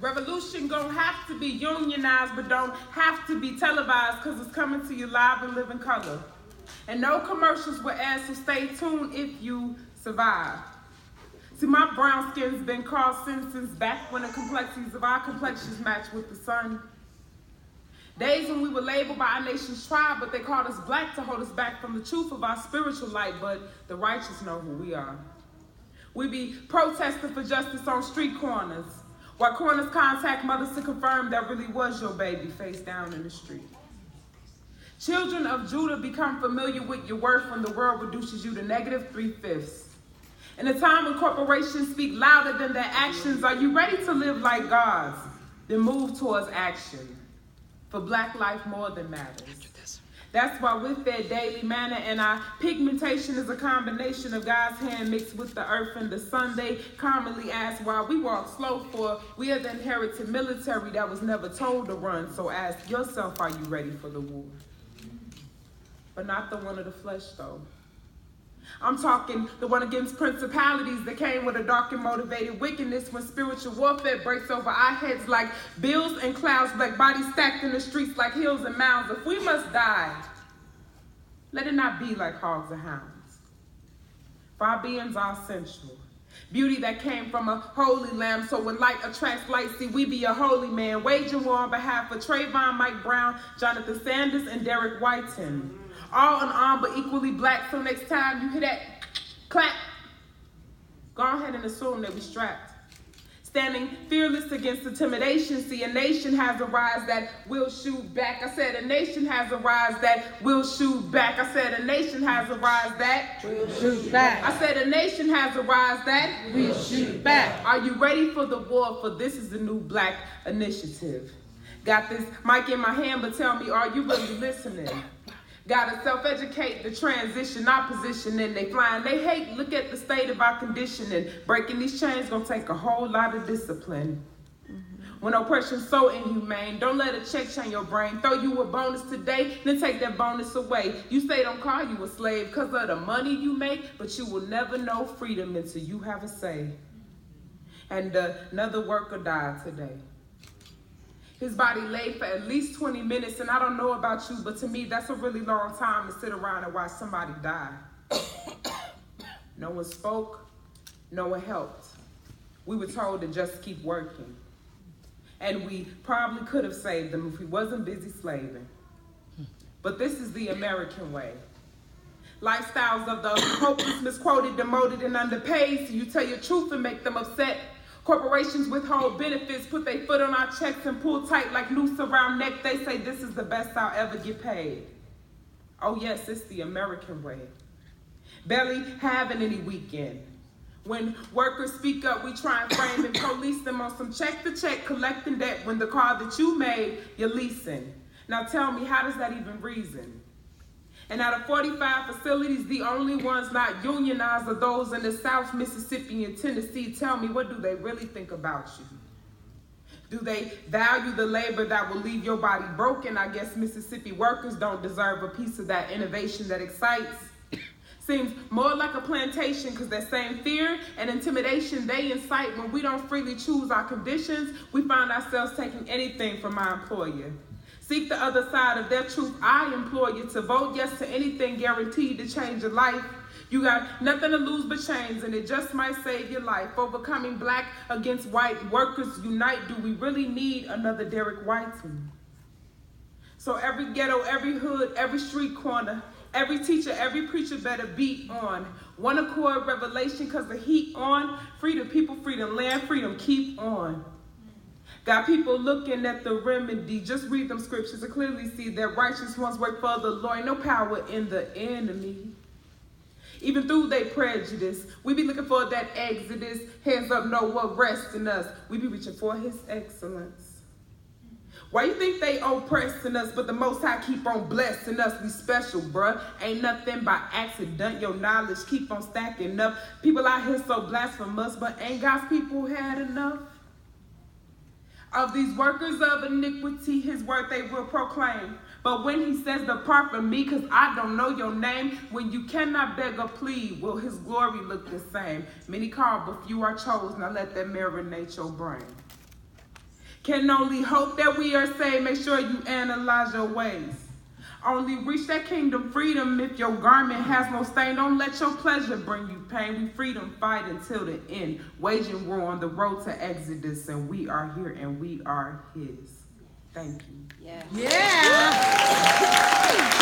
Revolution gonna have to be unionized, but don't have to be televised, because it's coming to you live and live in color. And no commercials will add, so stay tuned if you survive. See, my brown skin's been called sin since back when the complexities of our complexions match with the sun. Days when we were labeled by our nation's tribe, but they called us black to hold us back from the truth of our spiritual light, but the righteous know who we are. We be protesting for justice on street corners, while corners contact mothers to confirm that really was your baby face down in the street. Children of Judah become familiar with your worth when the world reduces you to negative 3/5. In a time when corporations speak louder than their actions, are you ready to live like gods? Then move towards action. For black life more than matters. That's why we're fed daily manna, and our pigmentation is a combination of God's hand mixed with the earth and the sun. They commonly ask why we walk slow, for we are the inherited military that was never told to run. So ask yourself, are you ready for the war? But not the one of the flesh, though. I'm talking the one against principalities that came with a dark and motivated wickedness, when spiritual warfare breaks over our heads like bills and clouds, black bodies stacked in the streets like hills and mounds. If we must die, let it not be like hogs or hounds. For our beings are essential. Beauty that came from a holy lamb, so when light attracts light, see, we be a holy man. Waging war on behalf of Trayvon, Mike Brown, Jonathan Sanders, and Derek Whiten. All unarmed but equally black, so next time you hear that clap, go ahead and assume that we strapped. Standing fearless against intimidation, see, a nation has arisen that will shoot back. I said a nation has arisen that will shoot back. I said a nation has arisen that will shoot back. I said a nation has arisen that will shoot back. Are you ready for the war? For this is the new black initiative. Got this mic in my hand, but tell me, are you really listening? Gotta self-educate the transition, not positioning. They flying, they hate, look at the state of our conditioning. Breaking these chains gonna take a whole lot of discipline. When oppression's so inhumane, don't let a check change your brain. Throw you a bonus today, then take that bonus away. You say don't call you a slave because of the money you make, but you will never know freedom until you have a say. And another worker died today. His body laid for at least 20 minutes, and I don't know about you, but to me, that's a really long time to sit around and watch somebody die. No one spoke, no one helped. We were told to just keep working. And we probably could have saved him if he wasn't busy slaving. But this is the American way. Lifestyles of the hopeless, misquoted, demoted, and underpaid, so you tell your truth and make them upset. Corporations withhold benefits, put their foot on our checks and pull tight like noose around neck. They say this is the best I'll ever get paid. Oh yes, it's the American way. Barely having any weekend. When workers speak up, we try and frame and police them on some check to check, collecting debt when the car that you made, you're leasing. Now tell me, how does that even reason? And out of 45 facilities, the only ones not unionized are those in the South, Mississippi, and Tennessee. Tell me, what do they really think about you? Do they value the labor that will leave your body broken? I guess Mississippi workers don't deserve a piece of that innovation that excites. Seems more like a plantation, because that same fear and intimidation they incite when we don't freely choose our conditions, we find ourselves taking anything from our employer. Seek the other side of their truth. I implore you to vote yes to anything guaranteed to change your life. You got nothing to lose but chains, and it just might save your life. Overcoming black against white, workers unite. Do we really need another Derek Whiten? So every ghetto, every hood, every street corner, every teacher, every preacher better beat on one accord revelation, because the heat on. Freedom, people, freedom, land, freedom, keep on. Got people looking at the remedy. Just read them scriptures to clearly see that righteous ones work for the Lord. No power in the enemy. Even through their prejudice, we be looking for that exodus. Hands up, know what rests in us. We be reaching for his excellence. Why you think they oppressing us, but the Most High keep on blessing us? We special, bruh. Ain't nothing by accident. Your knowledge keep on stacking up. People out here so blasphemous, but ain't God's people had enough? Of these workers of iniquity, his word they will proclaim. But when he says, depart from me, because I don't know your name, when you cannot beg or plead, will his glory look the same? Many called, but few are chosen. Now let that marinate your brain. Can only hope that we are saved. Make sure you analyze your ways. Only reach that kingdom freedom if your garment has no stain. Don't let your pleasure bring you pain. We freedom fight until the end. Waging war on the road to Exodus. And we are here and we are his. Thank you. Yeah.